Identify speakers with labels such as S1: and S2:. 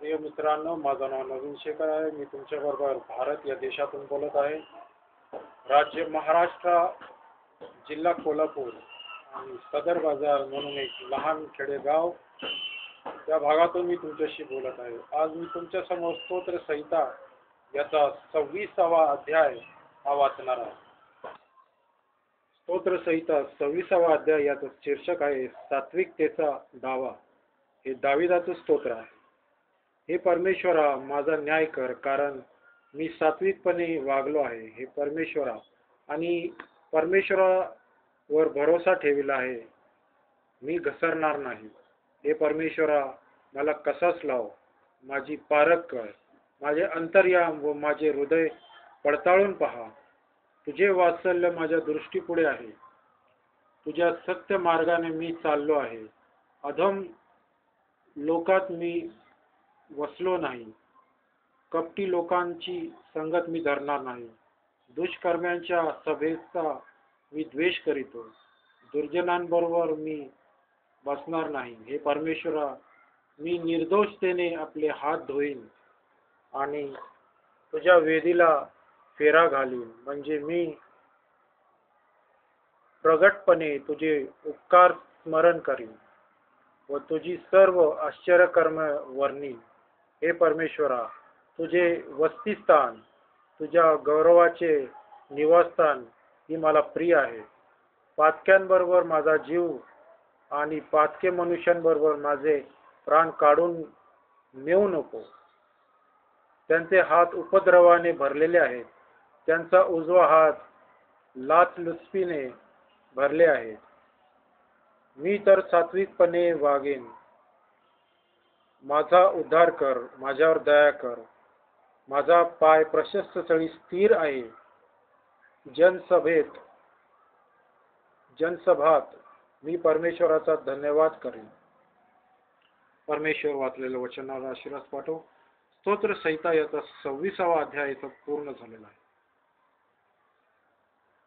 S1: प्रिय मित्रांनो, माझं नाव नवीन शेखर आहे. मी तुमच्याबरोबर भारत या देशातून बोलत आहे. राज्य महाराष्ट्र, जिल्हा कोल्हापूर आणि सदर बाजार म्हणून एक लहान खेडेगाव, त्या भागातून मी तुमच्याशी बोलत आहे. आज मी तुमच्यासमोर स्तोत्र संहिता याचा 26वा अध्याय हा वाचणार आहे. स्तोत्र संहिता 26वा अध्याय याचं शीर्षक आहे सात्विकतेचा दावा. हे दाविदाचं स्तोत्र आहे. हे परमेश्वरा, माझा न्याय कर, कारण मी सात्विकपणे वागलो आहे. हे परमेश्वरा, आणि परमेश्वरावर भरोसा ठेवला आहे, मी घसरणार नाही. हे परमेश्वरा, मला कसाच लाव, माझी पारख कर, माझे अंतर्याम व माझे हृदय पडताळून पहा. तुझे वात्सल्य माझ्या दृष्टीपुढे आहे. तुझ्या सत्य मार्गाने मी चाललो आहे. अधम लोकात मी वसलो नाही. कपटी लोकांची संगत मी धरणार नाही. दुष्कर्म्यांच्या सभेचा मी द्वेष करीतो. दुर्जनांबरोबर मी बसणार नाही. हे परमेश्वरा, मी निर्दोषतेने आपले हात धुईन आणि तुझ्या वेदीला फेरा घालीन. म्हणजे मी प्रगटपणे तुझे उपकार स्मरण करीन व तुझी सर्व आश्चर्यकर्म वर्णीन. हे परमेश्वरा, तुझे वसतिस्थान, तुझ्या गौरवाचे निवासस्थान ही मला प्रिय आहे. पातक्यांबरोबर माझा जीव आणि पातके मनुष्यांबरोबर माझे प्राण काढून नेऊ नको. त्यांचे हात उपद्रवाने भरलेले आहेत. त्यांचा उजवा हात लाचलुचपतीने भरले आहेत. मी तर सात्विकपणे वागेन. माझा उद्धार कर, माझ्यावर दया कर. माझा पाय प्रशस्त स्थळी स्थिर आहे. जनसभात मी परमेश्वराचा धन्यवाद करेन. परमेश्वर वाचलेल्या वचनाला आशीर्वाद पाठव. स्तोत्र संहिता याचा 26वा अध्याय पूर्ण झालेला आहे.